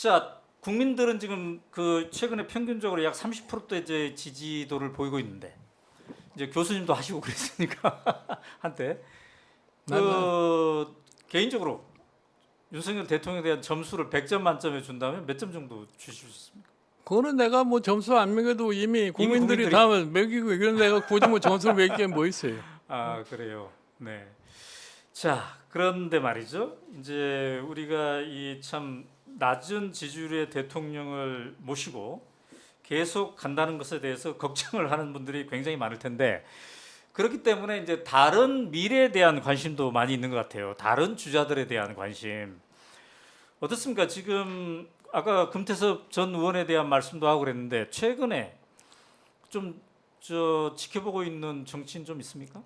자, 국민들은 지금 그 최근에 평균적으로 약 30%대 이제 지지도를 보이고 있는데 이제 교수님도 하시고 그랬으니까 한때 그 개인적으로 윤석열 대통령에 대한 점수를 100점 만점에 준다면 몇 점 정도 주실 수 있습니까? 그거는 내가 뭐 점수 안 매겨도 이미 국민들이 국민들이- 다 매기고 이건 내가 굳이 뭐 점수를 매길 게 뭐 있어요. 아, 그래요. 네. 자, 그런데 말이죠. 이제 우리가 이 참 낮은 지지율의 대통령을 모시고 계속 간다는 것에 대해서 걱정을 하는 분들이 굉장히 많을 텐데 그렇기 때문에 이제 다른 미래에 대한 관심도 많이 있는 것 같아요. 다른 주자들에 대한 관심. 어떻습니까? 지금 아까 금태섭 전 의원에 대한 말씀도 하고 그랬는데 최근에 좀 지켜보고 있는 정치인 좀 있습니까?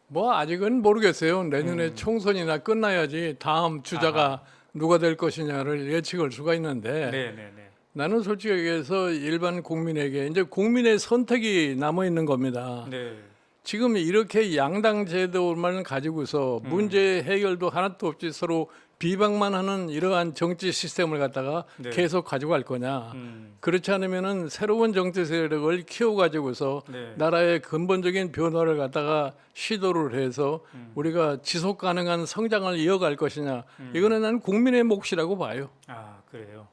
뭐 아직은 모르겠어요. 내년에 총선이나 끝나야지 다음 주자가 누가 될 것이냐를 예측할 수가 있는데 네, 네, 네. 나는 솔직히 얘기해서 일반 국민에게 이제 국민의 선택이 남아 있는 겁니다. 네. 지금 이렇게 양당 제도만 가지고서 문제 해결도 하나도 없이 서로 비방만 하는 이러한 정치 시스템을 갖다가 네. 계속 가지고 갈 거냐. 그렇지 않으면은 새로운 정치 세력을 키워 가지고서 네. 나라의 근본적인 변화를 갖다가 시도를 해서 우리가 지속 가능한 성장을 이어갈 것이냐. 이거는 난 국민의 몫이라고 봐요. 아, 그래요.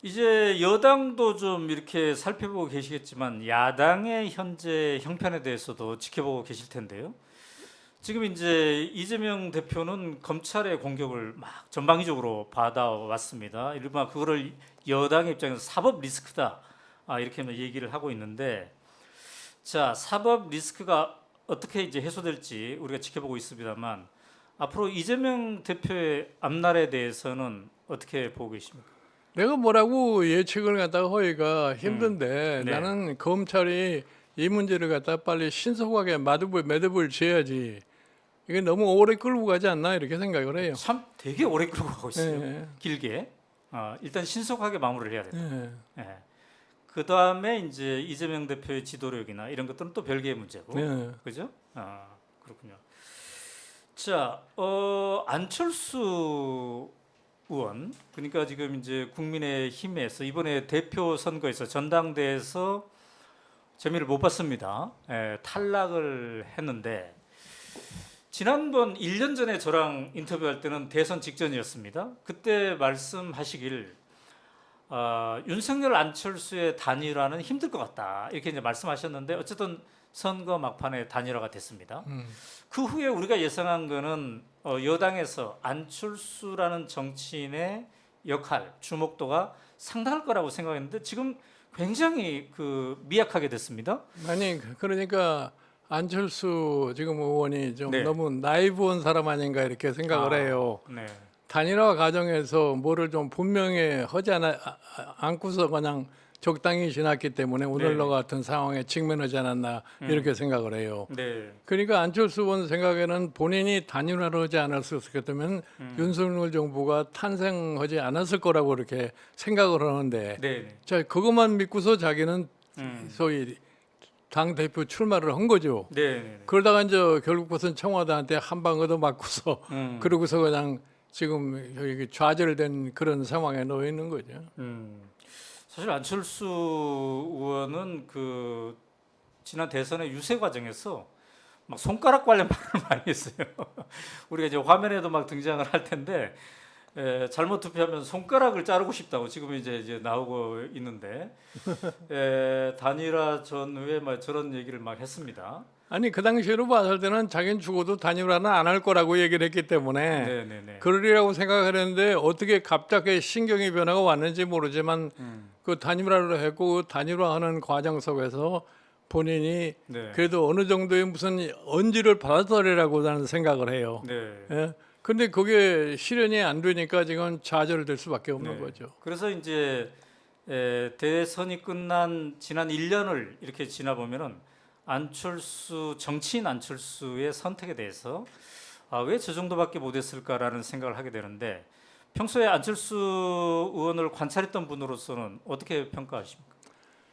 이제 여당도 좀 이렇게 살펴보고 계시겠지만 야당의 현재 형편에 대해서도 지켜보고 계실 텐데요. 지금 이제 이재명 대표는 검찰의 공격을 막 전방위적으로 받아왔습니다. 이른바 그거를 여당의 입장에서 사법 리스크다. 이렇게 얘기를 하고 있는데 자, 사법 리스크가 어떻게 이제 해소될지 우리가 지켜보고 있습니다만 앞으로 이재명 대표의 앞날에 대해서는 어떻게 보고 계십니까? 내가 뭐라고 예측을 갖다가 하기가 힘든데 네. 나는 검찰이 이 문제를 갖다 빨리 신속하게 매듭을 지어야지. 이게 너무 오래 끌고 가지 않나 이렇게 생각을 해요. 참 되게 오래 끌고 가고 있어요. 예, 길게. 일단 신속하게 마무리를 해야 된다. 예, 예. 그 다음에 이제 이재명 대표의 지도력이나 이런 것들은 또 별개의 문제고, 예. 그죠? 그렇군요. 자, 안철수 의원, 그러니까 지금 이제 국민의힘에서 이번에 대표 선거에서 전당대회에서 재미를 못 봤습니다. 탈락을 했는데. 지난번 1년 전에 저랑 인터뷰할 때는 대선 직전이었습니다. 그때 말씀하시길 윤석열 안철수의 단일화는 힘들 것 같다 이렇게 이제 말씀하셨는데 어쨌든 선거 막판에 단일화가 됐습니다. 그 후에 우리가 예상한 거는 여당에서 안철수라는 정치인의 역할, 주목도가 상당할 거라고 생각했는데 지금 굉장히 미약하게 됐습니다. 아니 그러니까 안철수 지금 의원이 좀 네. 너무 나이브한 사람 아닌가 이렇게 생각을 해요. 네. 단일화 과정에서 뭐를 좀 분명히 하지 않고서 그냥 적당히 지났기 때문에 오늘과 같은 상황에 직면하지 않았나 이렇게 생각을 해요. 네. 그러니까 안철수 의원 생각에는 본인이 단일화를 하지 않았었다면 윤석열 정부가 탄생하지 않았을 거라고 이렇게 생각을 하는데 네. 자 그것만 믿고서 자기는 소위 당 대표 출마를 한 거죠. 네. 그러다가 이제 결국 무슨 청와대한테 한 방 얻어맞고서 그러고서 그냥 지금 여기 좌절된 그런 상황에 놓여 있는 거죠. 사실 안철수 의원은 지난 대선의 유세 과정에서 막 손가락 관련 발언을 많이 했어요. 우리가 이제 화면에도 막 등장을 할 텐데 잘못 투표하면 손가락을 자르고 싶다고 지금 이제 나오고 있는데 단일화 전후에 막 저런 얘기를 막 했습니다. 아니 그 당시로 봤을 때는 자기는 죽어도 단일화는 안 할 거라고 얘기를 했기 때문에 네네네. 그러리라고 생각을 했는데 어떻게 갑자기 신경의 변화가 왔는지 모르지만 그 단일화를 했고 그 단일화하는 과정 속에서 본인이 네. 그래도 어느 정도의 무슨 언지를 받았더라고 나는 생각을 해요. 네. 예? 근데 그게 실현이 안 되니까 지금 좌절될 수밖에 없는 네. 거죠. 그래서 이제 대선이 끝난 지난 1년을 이렇게 지나보면은 정치인 안철수의 선택에 대해서 왜 저 정도밖에 못했을까라는 생각을 하게 되는데 평소에 안철수 의원을 관찰했던 분으로서는 어떻게 평가하십니까?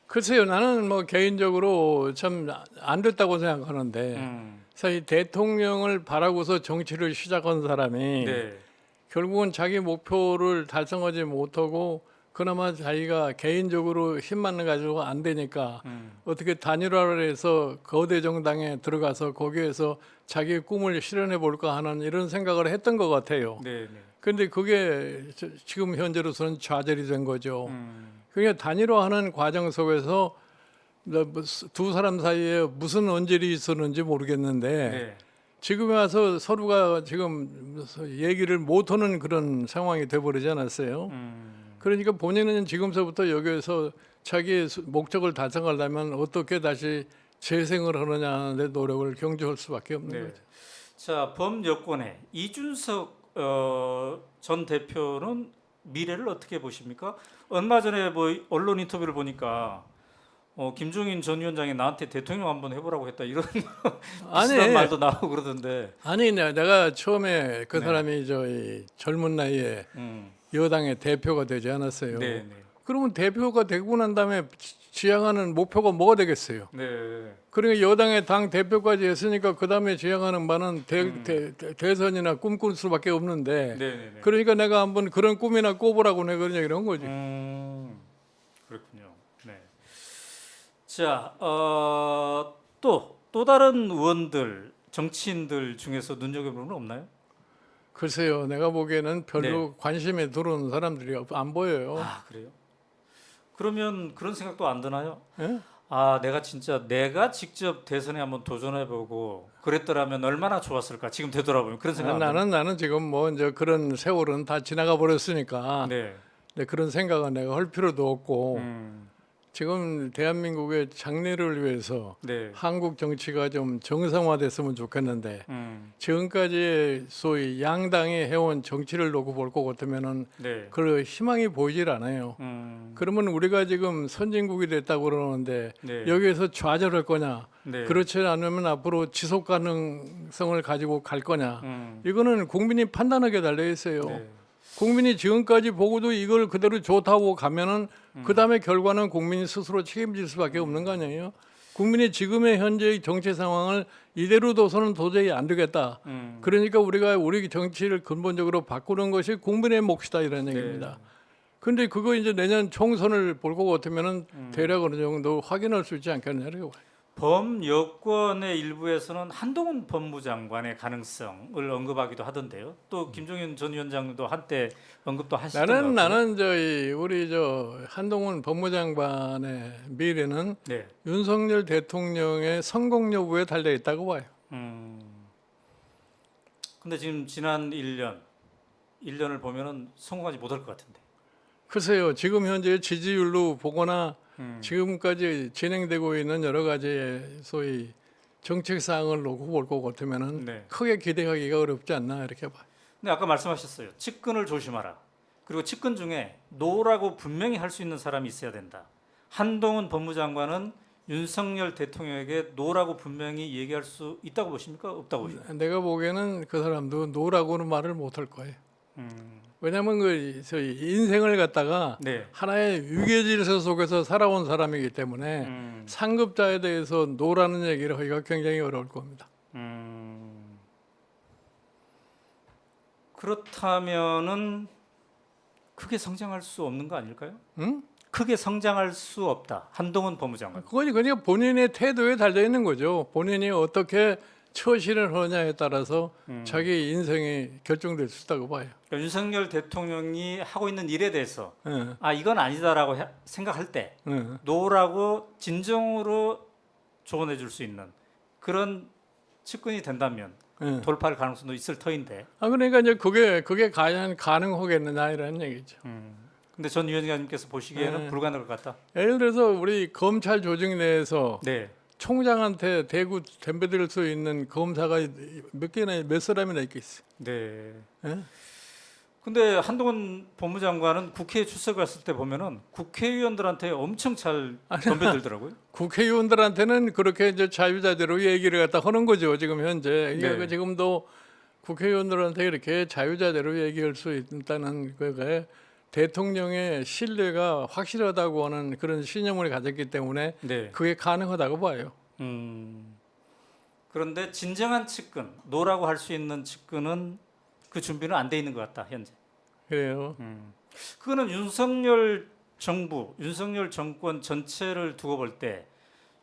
글쎄요, 나는 뭐 개인적으로 참 안 됐다고 생각하는데 사실 대통령을 바라고서 정치를 시작한 사람이 네. 결국은 자기 목표를 달성하지 못하고 그나마 자기가 개인적으로 힘만 가지고 안 되니까 어떻게 단일화를 해서 거대 정당에 들어가서 거기에서 자기의 꿈을 실현해 볼까 하는 이런 생각을 했던 것 같아요. 네, 네. 근데 그게 지금 현재로서는 좌절이 된 거죠. 그러니까 단일화하는 과정 속에서 두 사람 사이에 무슨 언질이 있었는지 모르겠는데 네. 지금 와서 서로가 지금 얘기를 못하는 그런 상황이 돼버리지 않았어요. 그러니까 본인은 지금서부터 여기에서 자기의 목적을 달성하려면 어떻게 다시 재생을 하느냐 하는데 노력을 경주할 수밖에 없는 네. 거죠. 자, 범여권의 이준석 전 대표는 미래를 어떻게 보십니까? 얼마 전에 뭐 언론 인터뷰를 보니까 김종인 전 위원장이 나한테 대통령 한번 해보라고 했다 이런 비슷한 말도 나오고 그러던데. 아니 내가 처음에 그 네. 사람이 저희 젊은 나이에 음. 여당의 대표가 되지 않았어요. 네, 네. 그러면 대표가 되고 난 다음에 지향하는 목표가 뭐가 되겠어요? 네. 그러니까 여당의 당 대표까지 했으니까 그 다음에 지향하는 바는 대선이나 꿈꿀 수밖에 없는데 네, 네, 네. 그러니까 내가 한번 그런 꿈이나 꿔보라고 내가 그런 얘기를 한 거지. 그렇군요. 네. 자, 또 다른 의원들, 정치인들 중에서 눈여겨볼 건 없나요? 글쎄요, 내가 보기에는 별로 네. 관심에 들어오는 사람들이 안 보여요. 아, 그래요? 그러면 그런 생각도 안 드나요? 예? 아, 내가 직접 대선에 한번 도전해보고 그랬더라면 얼마나 좋았을까? 지금 되돌아보면 그런 생각 안 드나요? 나는 지금 뭐 이제 그런 세월은 다 지나가 버렸으니까 네. 네, 그런 생각은 내가 할 필요도 없고 음, 지금 대한민국의 장래를 위해서 네. 한국 정치가 좀 정상화됐으면 좋겠는데 지금까지 소위 양당이 해온 정치를 놓고 볼 것 같으면은 네. 그 희망이 보이질 않아요. 그러면 우리가 지금 선진국이 됐다고 그러는데 네. 여기에서 좌절할 거냐? 네. 그렇지 않으면 앞으로 지속 가능성을 가지고 갈 거냐? 음, 이거는 국민이 판단하게 달려 있어요. 네. 국민이 지금까지 보고도 이걸 그대로 좋다고 가면은 그 다음에 결과는 국민이 스스로 책임질 수밖에 없는 거 아니에요? 국민이 지금의 현재의 정치 상황을 이대로 둬서는 도저히 안 되겠다. 그러니까 우리가 우리 정치를 근본적으로 바꾸는 것이 국민의 몫이다 이런 얘기입니다. 근데 그거 이제 내년 총선을 볼 것 같으면은 대략 어느 정도 확인할 수 있지 않겠냐고. 범여권의 일부에서는 한동훈 법무장관의 가능성을 언급하기도 하던데요. 또 김종인 전 위원장도 한때 언급도 하시던 것 같아요. 나는 저희 우리 저 한동훈 법무장관의 미래는 네. 윤석열 대통령의 성공 여부에 달려 있다고 봐요. 근데 지금 지난 1년을 보면은 성공하지 못할 것 같은데. 글쎄요, 지금 현재 지지율로 보거나 지금까지 진행되고 있는 여러 가지의 소위 정책 사항을 놓고 볼 것 같으면은 네. 크게 기대하기가 어렵지 않나 이렇게 봐요. 근데 아까 말씀하셨어요. 측근을 조심하라. 그리고 측근 중에 노라고 분명히 할 수 있는 사람이 있어야 된다. 한동훈 법무장관은 윤석열 대통령에게 노라고 분명히 얘기할 수 있다고 보십니까? 없다고 보십니까? 내가 보기에는 그 사람도 노라고는 말을 못 할 거예요. 왜냐하면 그 저희 인생을 갖다가 네. 하나의 위계질서 속에서 살아온 사람이기 때문에 상급자에 대해서 노라는 얘기를 하기가 굉장히 어려울 겁니다. 그렇다면은 크게 성장할 수 없는 거 아닐까요? 응? 크게 성장할 수 없다. 한동훈 법무장관. 그거니 그러니까 본인의 태도에 달려 있는 거죠. 본인이 어떻게 처신을 하느냐에 따라서 자기 인생이 결정될 수 있다고 봐요. 그러니까 윤석열 대통령이 하고 있는 일에 대해서 예, 아 이건 아니다라고 생각할 때 예. 노라고 진정으로 조언해 줄 수 있는 그런 측근이 된다면 예. 돌파할 가능성도 있을 터인데. 그러니까 이제 그게 과연 가능하겠느냐 이런 얘기죠. 근데 전 위원장님께서 보시기에는 불가능할 것 같다. 예를 들어서 우리 검찰 조직 내에서 네. 총장한테 대구 덤벼들 수 있는 검사가 몇 사람이나 있겠어요. 네. 예? 근데 한동훈 법무장관은 국회에 출석했을 때 보면은 국회의원들한테 엄청 잘 덤벼들더라고요. 국회의원들한테는 그렇게 이제 자유자재로 얘기를 갖다 하는 거죠. 지금 현재. 네. 그러니까 지금도 국회의원들한테 이렇게 자유자재로 얘기할 수 있다는 거가 대통령의 신뢰가 확실하다고 하는 그런 신념을 가졌기 때문에 네. 그게 가능하다고 봐요. 그런데 진정한 측근, 노라고 할 수 있는 측근은 그 준비는 안 돼 있는 것 같다 현재. 그래요. 그거는 윤석열 정부, 윤석열 정권 전체를 두고 볼 때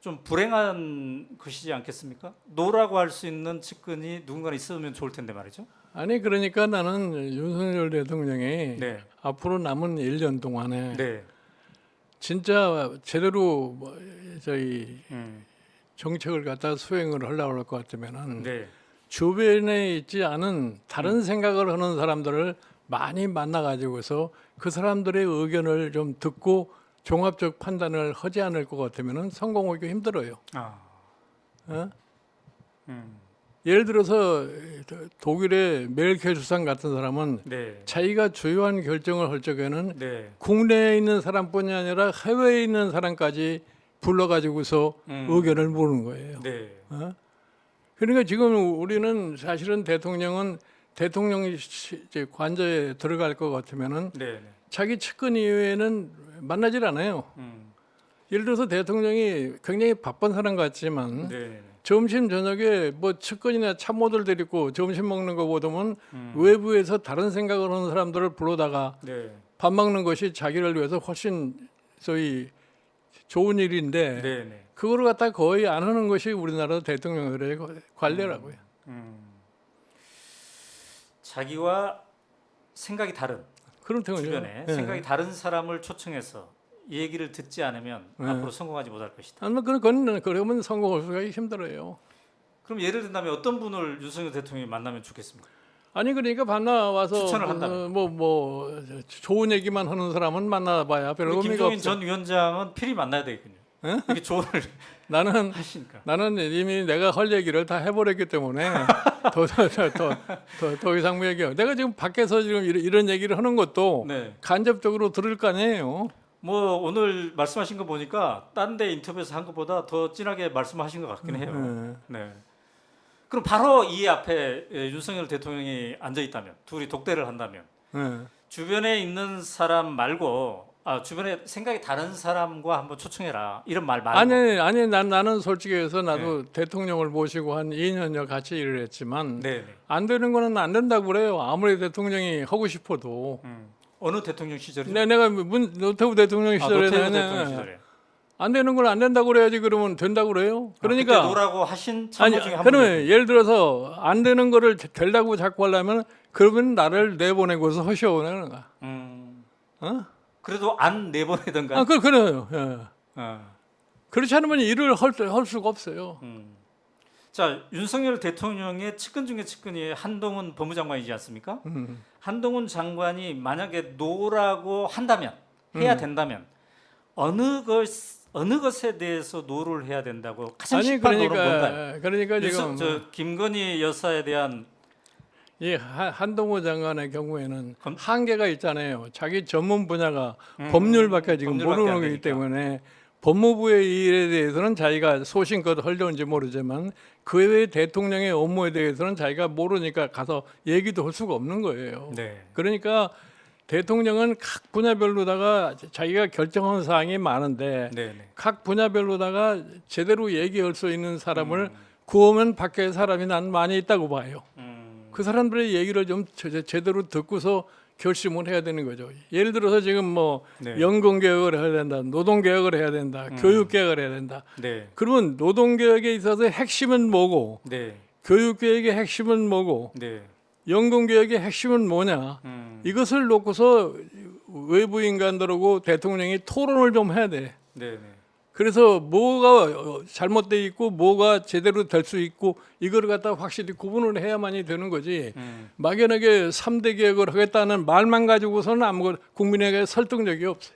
좀 불행한 것이지 않겠습니까? 노라고 할 수 있는 측근이 누군가 있으면 좋을 텐데 말이죠. 아니 그러니까 나는 윤석열 대통령이 네, 앞으로 남은 1년 동안에 네, 진짜 제대로 뭐 저희 음, 정책을 갖다 수행을 하려고 할 것 같으면은 네, 주변에 있지 않은 다른 생각을 하는 사람들을 많이 만나 가지고서 그 사람들의 의견을 좀 듣고 종합적 판단을 하지 않을 것 같으면은 성공하기 힘들어요. 아, 어? 음, 예를 들어서 독일의 멜켈 수상 같은 사람은 네, 자기가 주요한 결정을 할 적에는 네, 국내에 있는 사람뿐이 아니라 해외에 있는 사람까지 불러가지고서 의견을 모르는 거예요. 네, 어? 그러니까 지금 우리는 사실은 대통령은 대통령이 이제 관저에 들어갈 것 같으면은 네, 네, 자기 측근 이외에는 만나질 않아요. 예를 들어서 대통령이 굉장히 바쁜 사람 같지만 네, 점심 저녁에 뭐 측근이나 참모들 데리고 점심 먹는 것보다는 외부에서 다른 생각을 하는 사람들을 불러다가 네, 밥 먹는 것이 자기를 위해서 훨씬 소위 좋은 일인데 네, 네. 그거를 갖다 거의 안 하는 것이 우리나라 대통령들의 관례라고요. 자기와 생각이 다른 그렇다고요. 주변에 예. 생각이 다른 사람을 초청해서 이 얘기를 듣지 않으면 예. 앞으로 성공하지 못할 것이다. 아마 그건 그러면 성공할 수가 힘들어요. 그럼 예를 든다면 어떤 분을 윤석열 대통령이 만나면 좋겠습니까? 아니 그러니까 만나 와서 추천을 한다면? 뭐 좋은 얘기만 하는 사람은 만나봐야 별 우리 의미가 김종인 없어. 전 위원장은 필히 만나야 되겠군요. 이렇게 조언을 나는 하시니까. 이미 내가 할 얘기를 다 해버렸기 때문에 더 이상 뭐 얘기해요. 내가 지금 밖에서 지금 이런 얘기를 하는 것도 네. 간접적으로 들을 거 아니에요. 뭐 오늘 말씀하신 거 보니까 딴 데 인터뷰에서 한 것보다 더 진하게 말씀하신 것 같긴 해요. 네. 그럼 바로 이 앞에 윤석열 대통령이 앉아 있다면, 둘이 독대를 한다면 예. 주변에 있는 사람 말고 주변에 생각이 다른 사람과 한번 초청해라 이런 말 말고. 아니 나는 솔직히 해서 나도 대통령을 모시고 한 2년여 같이 일을 했지만 네. 안 되는 거는 안 된다고 그래요. 아무리 대통령이 하고 싶어도. 어느 대통령 시절이죠? 내가 노태우 대통령 노태우 시절에는 대통령 시절에. 안 되는 건 안 된다고 그래야지 그러면 된다고 그래요. 그때 그러니까 노라고 하신 참모 중에 한 그러면 분이 예를 들어서 안 되는 거를 되려고 자꾸 하려면 그러면 나를 내보내고서 허시오는 거야. 어? 그래도 안 내보내던가. 그래요. 예. 어. 그렇지 않으면 일을 할 수가 없어요. 자, 윤석열 대통령의 측근 중에 측근이 한동훈 법무장관이지 않습니까? 한동훈 장관이 만약에 노라고 한다면 해야 된다면 어느 것에 대해서 노를 해야 된다고 가장 쉽은 노는 뭔가요? 그러니까 지금 저 김건희 여사에 대한 이 한동훈 장관의 경우에는 한계가 있잖아요. 자기 전문 분야가 법률밖에 지금 법률밖에 안 모르는 거기 되니까. 때문에 법무부의 일에 대해서는 자기가 소신껏 하려는지 모르지만 그 외에 대통령의 업무에 대해서는 자기가 모르니까 가서 얘기도 할 수가 없는 거예요. 네. 그러니까 대통령은 각 분야별로다가 자기가 결정한 사항이 많은데 네. 각 분야별로다가 제대로 얘기할 수 있는 사람을 구하면 밖에 사람이 난 많이 있다고 봐요. 그 사람들의 얘기를 좀 제대로 듣고서 결심을 해야 되는 거죠. 예를 들어서 지금 뭐 네. 연금 개혁을 해야 된다, 노동 개혁을 해야 된다, 교육 개혁을 해야 된다. 네. 그러면 노동 개혁에 있어서 핵심은 뭐고, 네. 교육 개혁의 핵심은 뭐고, 네. 연금 개혁의 핵심은 뭐냐. 이것을 놓고서 외부 인간들하고 대통령이 토론을 좀 해야 돼. 네. 그래서 뭐가 잘못돼 있고 뭐가 제대로 될 수 있고 이걸 갖다 확실히 구분을 해야만이 되는 거지. 막연하게 3대 개혁을 하겠다는 말만 가지고서는 아무것도 국민에게 설득력이 없어요.